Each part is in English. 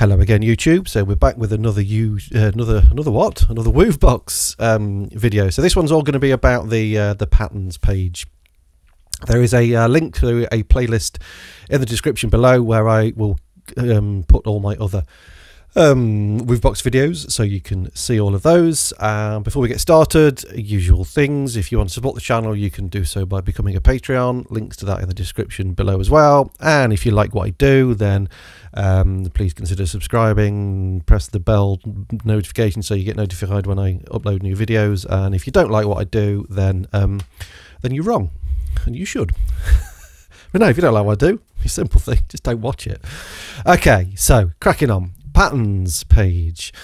Hello again, YouTube. So we're back with another Woovebox video. So this one's all going to be about the patterns page. There is a link to a playlist in the description below where I will put all my other Woovebox videos, so you can see all of those. Before we get started, usual things. If you want to support the channel, you can do so by becoming a Patreon. Links to that in the description below as well. And if you like what I do, then please consider subscribing. Press the bell notification so you get notified when I upload new videos. And if you don't like what I do, then you're wrong, and you should. But no, if you don't like what I do, it's a simple thing, just don't watch it. Okay, so cracking on. Patterns page.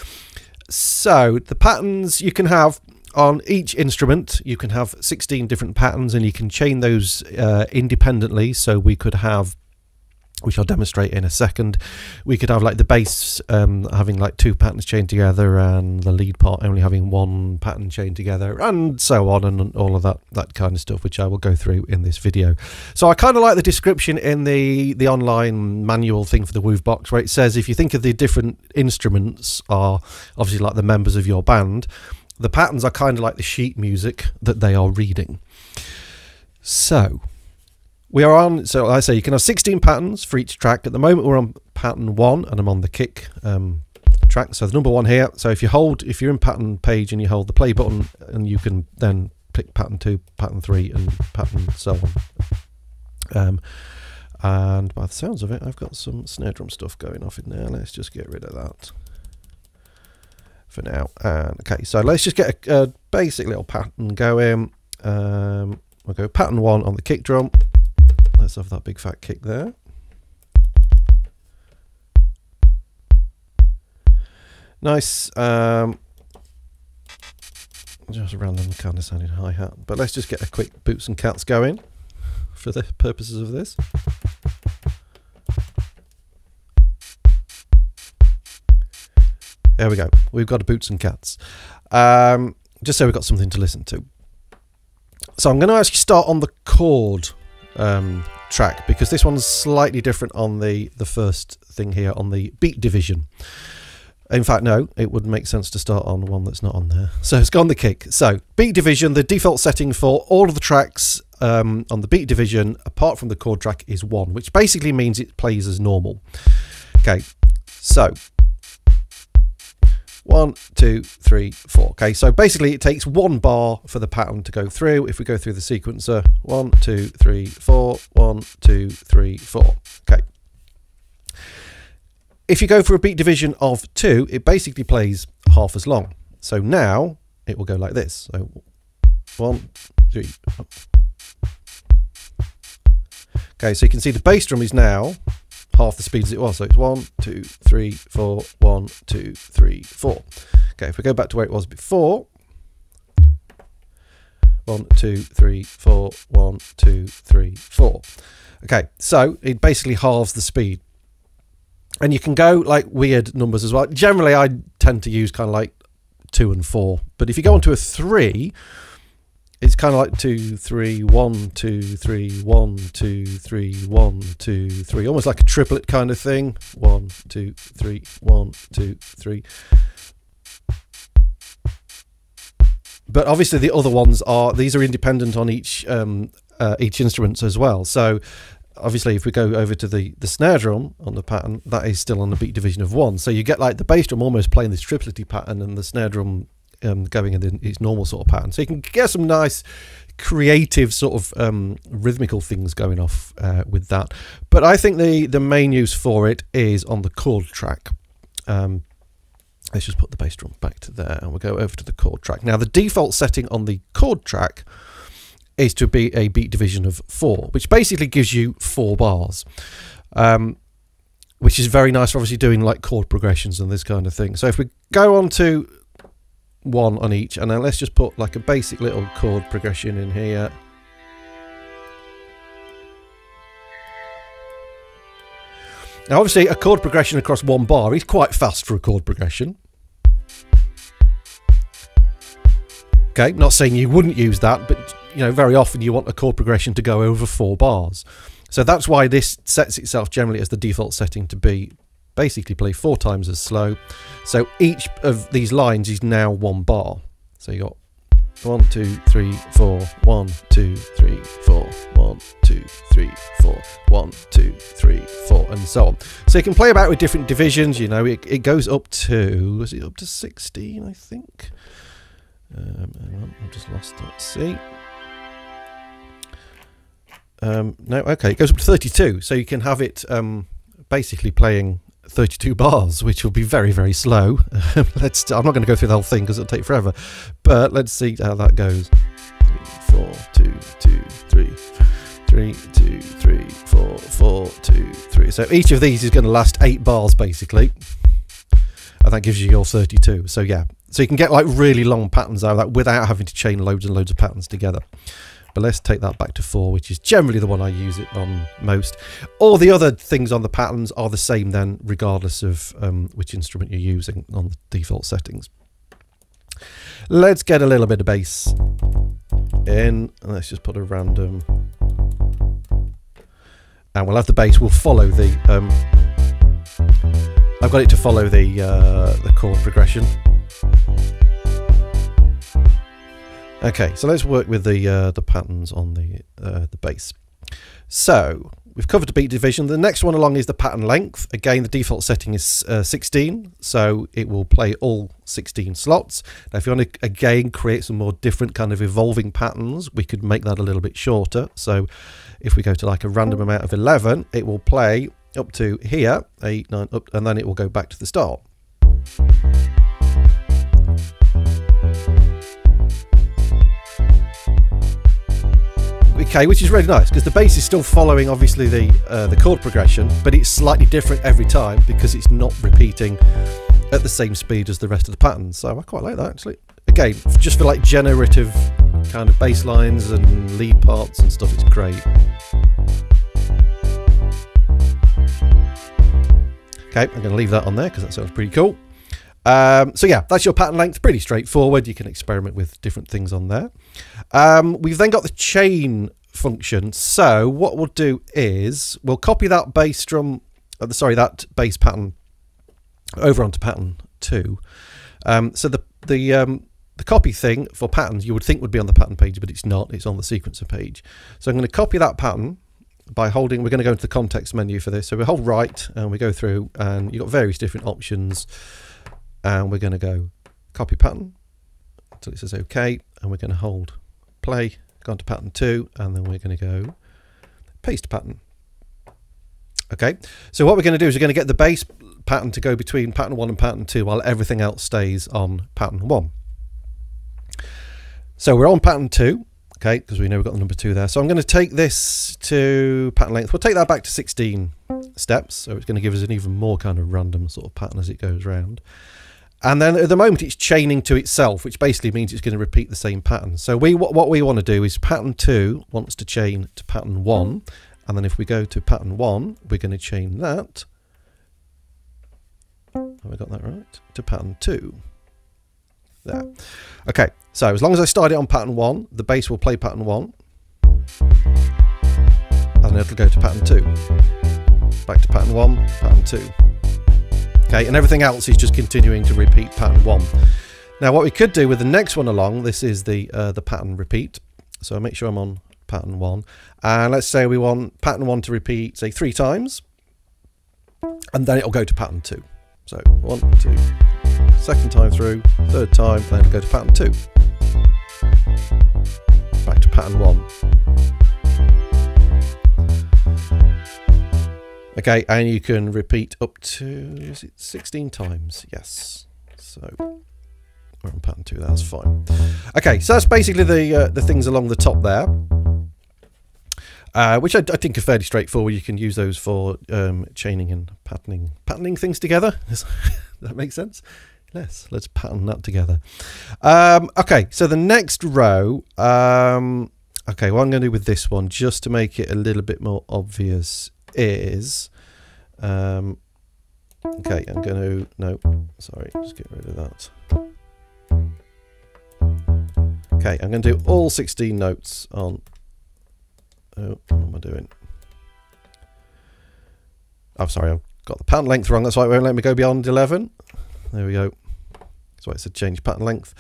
So the patterns you can have on each instrument, you can have 16 different patterns, and you can chain those independently. So we could have, which I'll demonstrate in a second, we could have like the bass having like 2 patterns chained together, and the lead part only having 1 pattern chained together, and so on, and all of that kind of stuff, which I will go through in this video. So I kind of like the description in the online manual thing for the Woovebox, where it says if you think of the different instruments are obviously like the members of your band, the patterns are kind of like the sheet music that they are reading. So we are on, so I say you can have 16 patterns for each track. At the moment we're on pattern 1, and I'm on the kick track, so the number 1 here. So if you're in pattern page and you hold the play button, and you can then click pattern 2, pattern 3, and pattern so on. And by the sounds of it, I've got some snare drum stuff going off in there. Let's just get rid of that for now. Okay, so let's just get a basic little pattern going. We'll go pattern 1 on the kick drum. Let's have that big fat kick there. Nice. Just a random kind of sounding hi-hat. But let's just get a quick boots and cats going for the purposes of this. There we go. We've got a boots and cats. Just so we've got something to listen to. So I'm going to actually start on the chord track, because this one's slightly different on the first thing here on the beat division. In fact, no, it would make sense to start on one that's not on there. So let's go on the kick. So beat division, the default setting for all of the tracks on the beat division, apart from the chord track, is 1, which basically means it plays as normal. Okay, so 1, 2, 3, 4. Okay, so basically it takes 1 bar for the pattern to go through. If we go through the sequencer, 1, 2, 3, 4, 1, 2, 3, 4. Okay. If you go for a beat division of 2, it basically plays half as long. So now it will go like this. So 1, 3. Okay, so you can see the bass drum is now half the speed as it was. So it's 1, 2, 3, 4, 1, 2, 3, 4. Okay, if we go back to where it was before, 1, 2, 3, 4, 1, 2, 3, 4. Okay, so it basically halves the speed. And you can go like weird numbers as well. Generally, I tend to use kind of like 2 and 4. But if you go on to a 3, it's kind of like 2, 3, 1, 2, 3, 1, 2, 3, 1, 2, 3. Almost like a triplet kind of thing. 1, 2, 3, 1, 2, 3. But obviously the other ones these are independent on each instrument as well. So obviously if we go over to the snare drum on the pattern, that is still on the beat division of 1. So you get like the bass drum almost playing this triplety pattern, and the snare drum going in its normal sort of pattern. So you can get some nice creative sort of rhythmical things going off with that. But I think the main use for it is on the chord track. Let's just put the bass drum back to there, and we'll go over to the chord track. Now the default setting on the chord track is to be a beat division of 4, which basically gives you 4 bars, which is very nice for obviously doing like chord progressions and this kind of thing. So if we go on to 1 on each, and then let's just put like a basic little chord progression in here. Now obviously a chord progression across 1 bar is quite fast for a chord progression. Okay, not saying you wouldn't use that, but you know, very often you want a chord progression to go over 4 bars. So that's why this sets itself generally as the default setting to be basically play 4 times as slow. So each of these lines is now 1 bar. So you got 1, 2, 3, 4, 1, 2, 3, 4, 1, 2, 3, 4, 1, 2, 3, 4, and so on. So you can play about with different divisions. You know, it goes up to, is it up to 16? I think. Hang on, I've just lost that. Let's see. No, okay, it goes up to 32. So you can have it basically playing 32 bars, which will be very, very slow. I'm not going to go through the whole thing because it'll take forever, but let's see how that goes. 3, 4, 2, 2, 3, 3, 2, 3, 4, 4, 2, 3. So each of these is going to last 8 bars basically, and that gives you your 32. So yeah, so you can get like really long patterns out of that without having to chain loads and loads of patterns together. But let's take that back to 4, which is generally the one I use it on most. All the other things on the patterns are the same then, regardless of which instrument you're using on the default settings. Let's get a little bit of bass in. Let's just put a random, and we'll have the bass will follow the I've got it to follow the chord progression. Okay, so let's work with the patterns on the bass. So we've covered the beat division. The next one along is the pattern length. Again, the default setting is 16, so it will play all 16 slots. Now, if you want to again create some more different kind of evolving patterns, we could make that a little bit shorter. So if we go to like a random amount of 11, it will play up to here, 8, 9, up, and then it will go back to the start. Okay, which is really nice because the bass is still following obviously the chord progression, but it's slightly different every time because it's not repeating at the same speed as the rest of the patterns. So I quite like that actually. Again, just for like generative kind of bass lines and lead parts and stuff, it's great. Okay, I'm going to leave that on there because that sounds pretty cool. So yeah, that's your pattern length, pretty straightforward. You can experiment with different things on there. We've then got the chain function. So what we'll do is we'll copy that bass drum, that bass pattern over onto pattern 2. So the copy thing for patterns you would think would be on the pattern page, but it's not. It's on the sequencer page. So I'm going to copy that pattern by holding. We're going to go into the context menu for this. So we hold right and we go through, and you've got various different options. And we're going to go copy pattern until it says OK, and we're going to hold play, go on to pattern 2, and then we're going to go paste pattern. Okay, so what we're going to do is we're going to get the bass pattern to go between pattern 1 and pattern 2 while everything else stays on pattern 1. So we're on pattern 2, okay, because we know we've got the number 2 there. So I'm going to take this to pattern length. We'll take that back to 16 steps, so it's going to give us an even more kind of random sort of pattern as it goes round. And then at the moment it's chaining to itself, which basically means it's going to repeat the same pattern. So what we want to do is pattern 2 wants to chain to pattern 1, and then if we go to pattern 1, we're going to chain that. Have I got that right? To pattern 2. There. Okay, so as long as I start it on pattern 1, the bass will play pattern 1, and then it'll go to pattern 2. Back to pattern 1, pattern 2. Okay, and everything else is just continuing to repeat pattern 1. Now what we could do with the next one along, this is the pattern repeat. So I'll make sure I'm on pattern 1. And let's say we want pattern 1 to repeat, say 3 times. And then it'll go to pattern 2. So 1, 2, second time through, third time, then it'll go to pattern 2. Back to pattern 1. Okay, and you can repeat up to, is it 16 times? Yes. So we're on pattern 2, that's fine. Okay, so that's basically the things along the top there, which I think are fairly straightforward. You can use those for chaining and patterning things together. Does that make sense? Yes, let's pattern that together. Okay, so the next row, okay, what I'm going to do with this one, just to make it a little bit more obvious, is okay, I'm going to, no, sorry, just get rid of that. Okay, I'm going to do all 16 notes on, oh, what am I doing? Oh, sorry, I've got the pattern length wrong. That's why it won't let me go beyond 11. There we go. That's why it said change pattern length.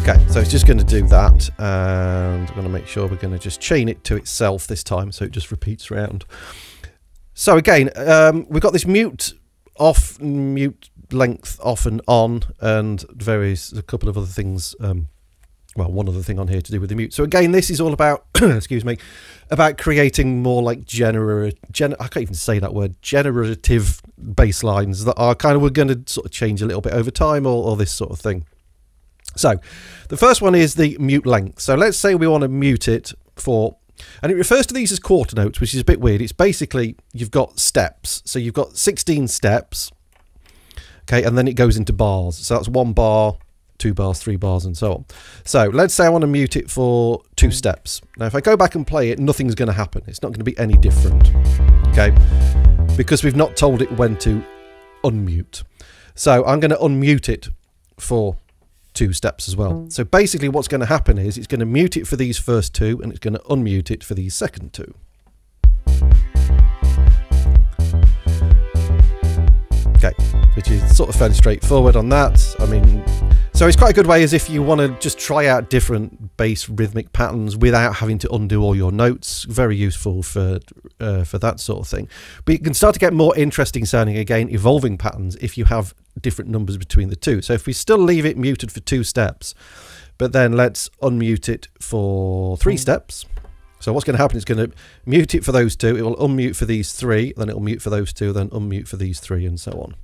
Okay, so it's just going to do that, and I'm going to make sure we're going to just chain it to itself this time, so it just repeats around. So again, we've got this mute off, mute length off and on, and a couple of other things. Well, one other thing on here to do with the mute. So again, this is all about, excuse me, about creating more like I can't even say that word, generative basslines that are kind of, we're going to sort of change a little bit over time, or this sort of thing. So the first one is the mute length. So let's say we want to mute it for, and it refers to these as quarter notes, which is a bit weird. It's basically, you've got steps. So you've got 16 steps, okay, and then it goes into bars. So that's 1 bar, 2 bars, 3 bars, and so on. So let's say I want to mute it for 2 steps. Now, if I go back and play it, nothing's going to happen. It's not going to be any different, okay, because we've not told it when to unmute. So I'm going to unmute it for 2 steps as well. So basically what's going to happen is it's going to mute it for these first 2, and it's going to unmute it for these second 2. Okay, which is sort of fairly straightforward on that. I mean, so it's quite a good way as if you want to just try out different bass rhythmic patterns without having to undo all your notes. Very useful for that sort of thing. But you can start to get more interesting sounding, again, evolving patterns if you have different numbers between the 2. So if we still leave it muted for 2 steps, but then let's unmute it for 3 steps. So what's going to happen is it's going to mute it for those 2, it will unmute for these 3, then it will mute for those 2, then unmute for these 3, and so on.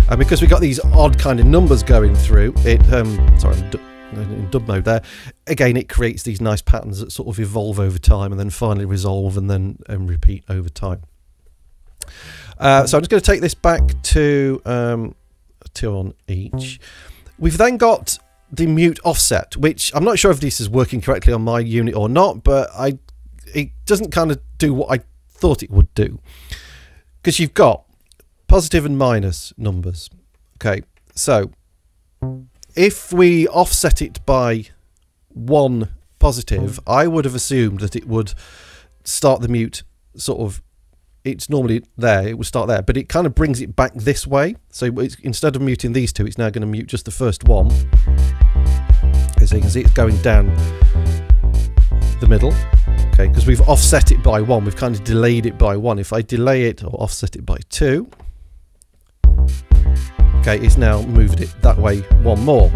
And because we've got these odd kind of numbers going through it, sorry, I'm in dub mode there, again it creates these nice patterns that sort of evolve over time and then finally resolve and then repeat over time. So I'm just going to take this back to 2 on each. We've then got the mute offset, which I'm not sure if this is working correctly on my unit or not, but it doesn't kind of do what I thought it would do, because you've got positive and minus numbers. Okay, so if we offset it by 1 positive, I would have assumed that it would start the mute sort of, it's normally there, it would start there, but it kind of brings it back this way. So instead of muting these 2, it's now going to mute just the first 1. As you can see, it's going down the middle. Okay, because we've offset it by 1, we've kind of delayed it by 1. If I delay it or offset it by 2, okay, it's now moved it that way 1 more.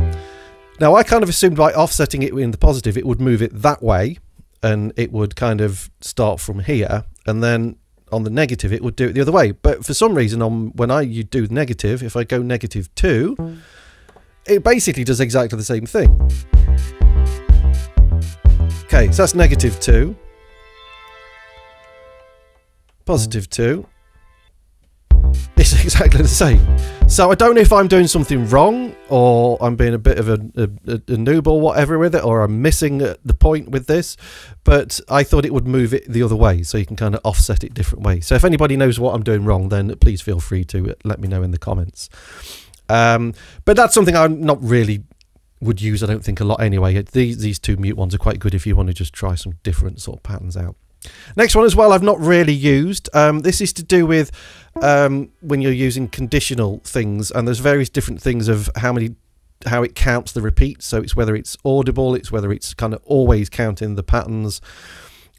Now I kind of assumed by offsetting it in the positive it would move it that way, and it would kind of start from here, and then on the negative it would do it the other way. But for some reason when you do negative, if I go -2, it basically does exactly the same thing. Okay, so that's -2, +2. It's exactly the same. So I don't know if I'm doing something wrong, or I'm being a bit of a noob or whatever with it, or I'm missing the point with this, but I thought it would move it the other way, so you can kind of offset it different ways. So if anybody knows what I'm doing wrong, then please feel free to let me know in the comments. But that's something I not really would use, I don't think, a lot anyway. These 2 mute ones are quite good if you want to just try some different sort of patterns out. Next one as well, I've not really used. This is to do with when you're using conditional things, and there's various different things of how it counts the repeats. So it's whether it's audible, it's whether it's kind of always counting the patterns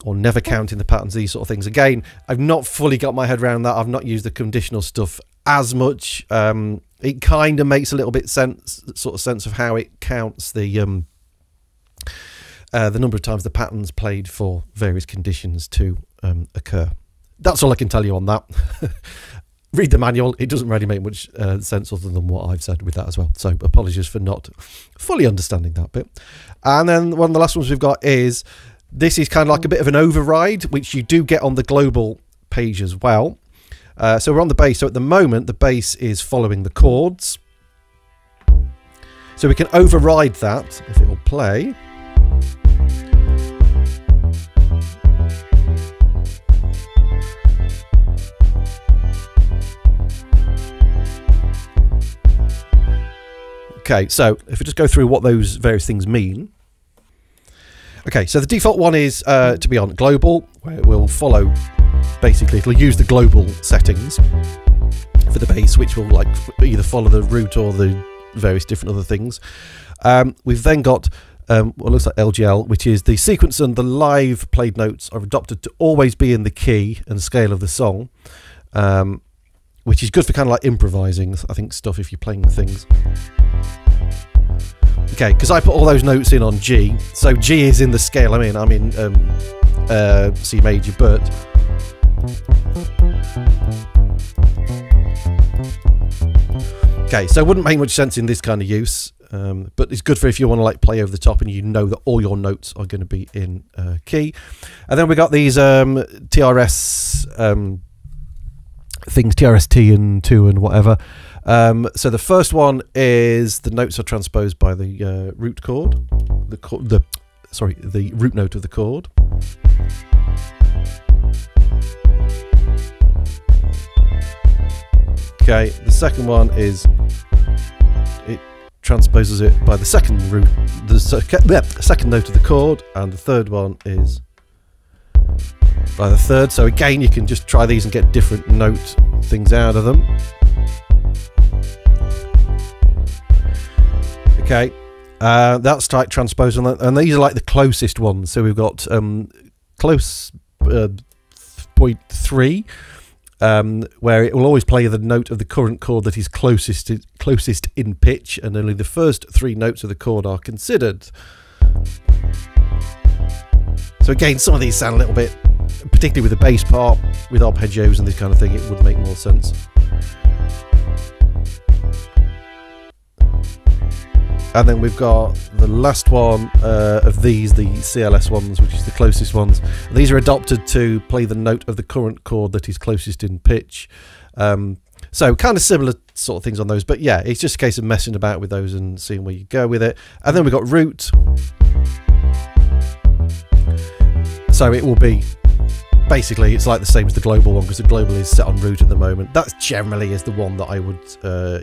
or never counting the patterns, these sort of things. Again, I've not fully got my head around that. I've not used the conditional stuff as much. It kind of makes a little bit sense of how it counts the number of times the pattern's played for various conditions to occur. That's all I can tell you on that. Read the manual. It doesn't really make much sense other than what I've said with that as well. So apologies for not fully understanding that bit. And then one of the last ones we've got is, this is kind of like a bit of an override, which you do get on the global page as well. So we're on the bass. So at the moment, the bass is following the chords. So we can override that if it will play. Okay, so if we just go through what those various things mean. Okay, so the default one is to be on global, where it will follow, basically, it'll use the global settings for the bass, which will like either follow the root or the various different other things. We've then got what looks like LGL, which is the sequence and the live played notes are adopted to always be in the key and scale of the song, which is good for kind of like improvising, I think, stuff if you're playing things. Okay, because I put all those notes in on G, so G is in the scale I'm in C major, but okay, so it wouldn't make much sense in this kind of use, but it's good for if you want to like play over the top and you know that all your notes are going to be in key. And then we got these TRS things, TRS-T and 2 and whatever. So the first one is the notes are transposed by the root chord, the root note of the chord. Okay, the second one is it transposes it by the second root, the second note of the chord, and the third one is by the third. So again, you can just try these and get different note things out of them. Okay, that's like transposing, and these are like the closest ones. So we've got close 0.3. Where it will always play the note of the current chord that is closest in pitch, and only the first 3 notes of the chord are considered. So again, some of these sound a little bit, particularly with the bass part, with arpeggios and this kind of thing, it would make more sense. And then we've got the last one of these, the CLS ones, which is the closest ones. These are adopted to play the note of the current chord that is closest in pitch. So kind of similar sort of things on those. But yeah, it's just a case of messing about with those and seeing where you go with it. And then we've got root. So it will be, basically, it's like the same as the global one, because the global is set on root at the moment. That generally is the one that I would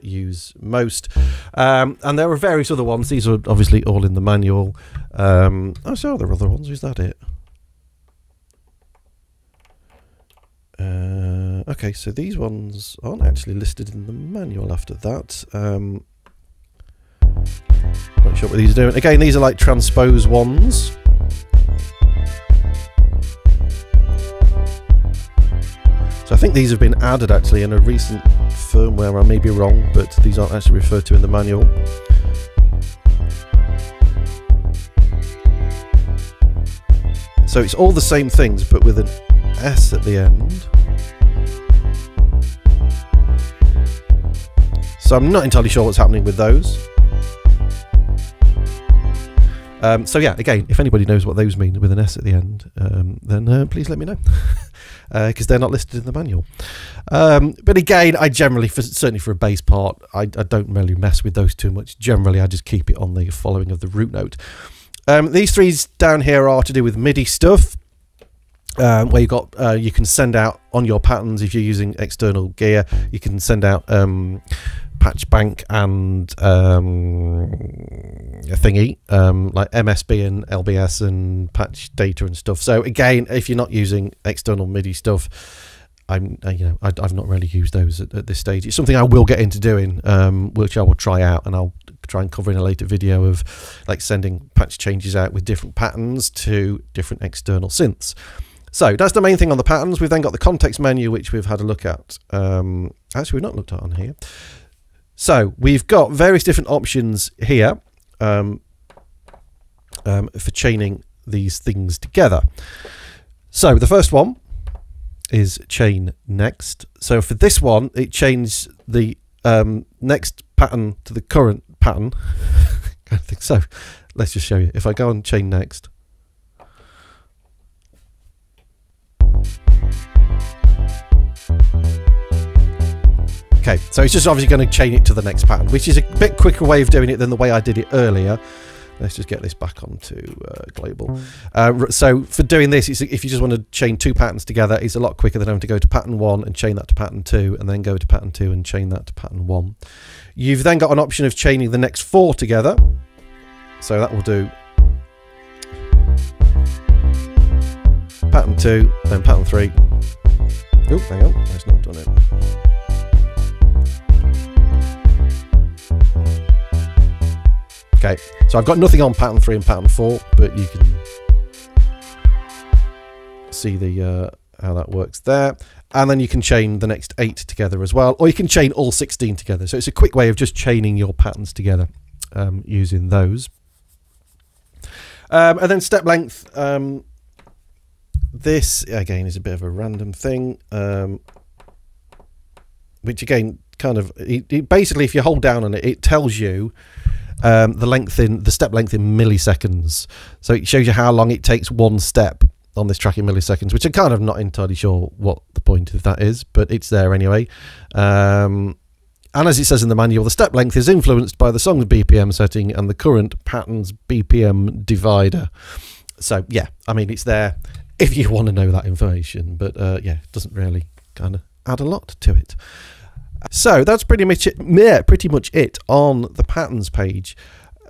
use most. And there are various other ones. These are obviously all in the manual. Oh, so are there other ones? Is that it? Okay, so these ones aren't actually listed in the manual after that. Not sure what these are doing. Again, these are like transpose ones. So I think these have been added actually in a recent firmware. I may be wrong, but these aren't actually referred to in the manual. So it's all the same things, but with an S at the end. So I'm not entirely sure what's happening with those. So yeah, again, if anybody knows what those mean with an S at the end, then please let me know, because they're not listed in the manual. But again, I generally, certainly for a bass part, I don't really mess with those too much. Generally, I just keep it on the following of the root note. These 3 down here are to do with MIDI stuff, where you can send out on your patterns, if you're using external gear, you can send out patch bank and a thingy, like MSB and LBS and patch data and stuff. So again, if you're not using external MIDI stuff, I've not really used those at this stage. It's something I will get into doing, which I will try out, and I'll try and cover in a later video of like sending patch changes out with different patterns to different external synths. So that's the main thing on the patterns. We've then got the context menu, which we've had a look at. Actually, we've not looked at on here. So we've got various different options here for chaining these things together. So the first one is chain next. So for this one, it chains the next pattern to the current pattern. I think so. Let's just show you. If I go on chain next. Okay, so it's just obviously going to chain it to the next pattern, which is a bit quicker way of doing it than the way I did it earlier. Let's just get this back onto global. So for doing this, if you just want to chain 2 patterns together, it's a lot quicker than having to go to pattern 1 and chain that to pattern 2, and then go to pattern 2 and chain that to pattern 1. You've then got an option of chaining the next 4 together. So that will do pattern 2, then pattern 3. Oh, hang on, it's not done it. Okay, so I've got nothing on pattern 3 and pattern 4, but you can see the how that works there. And then you can chain the next 8 together as well, or you can chain all 16 together. So it's a quick way of just chaining your patterns together using those. And then step length. This again is a bit of a random thing, which again kind of basically, if you hold down on it, it tells you the step length in milliseconds. So it shows you how long it takes one step on this track in milliseconds, which I'm kind of not entirely sure what the point of that is, but it's there anyway. And as it says in the manual, the step length is influenced by the song's BPM setting and the current pattern's BPM divider. So yeah, I mean, it's there if you want to know that information, but yeah, it doesn't really kind of add a lot to it. So that's pretty much it. Yeah, pretty much it on the patterns page.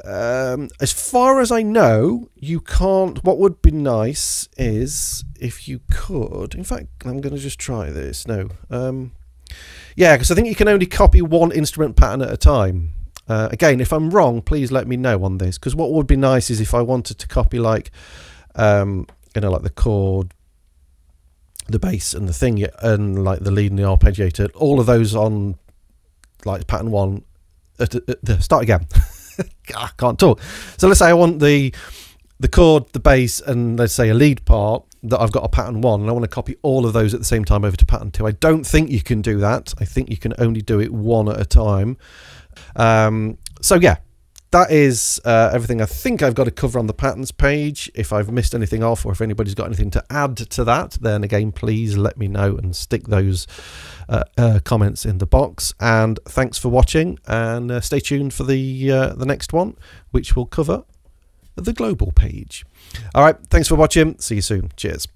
As far as I know, you can't. What would be nice is if you could. In fact, I'm going to just try this. No, yeah, because I think you can only copy 1 instrument pattern at a time. Again, if I'm wrong, please let me know on this. Because what would be nice is if I wanted to copy like, you know, like the chord, the bass and the thing, and like the lead and the arpeggiator, all of those on like pattern 1. Start again. I can't talk. So let's say I want the chord, the bass, and let's say a lead part that I've got a pattern 1, and I want to copy all of those at the same time over to pattern 2. I don't think you can do that. I think you can only do it 1 at a time. So yeah, that is everything I think I've got to cover on the patterns page. If I've missed anything off, or if anybody's got anything to add to that, then again, please let me know and stick those comments in the box. And thanks for watching, and stay tuned for the next one, which will cover the global page. All right, thanks for watching. See you soon. Cheers.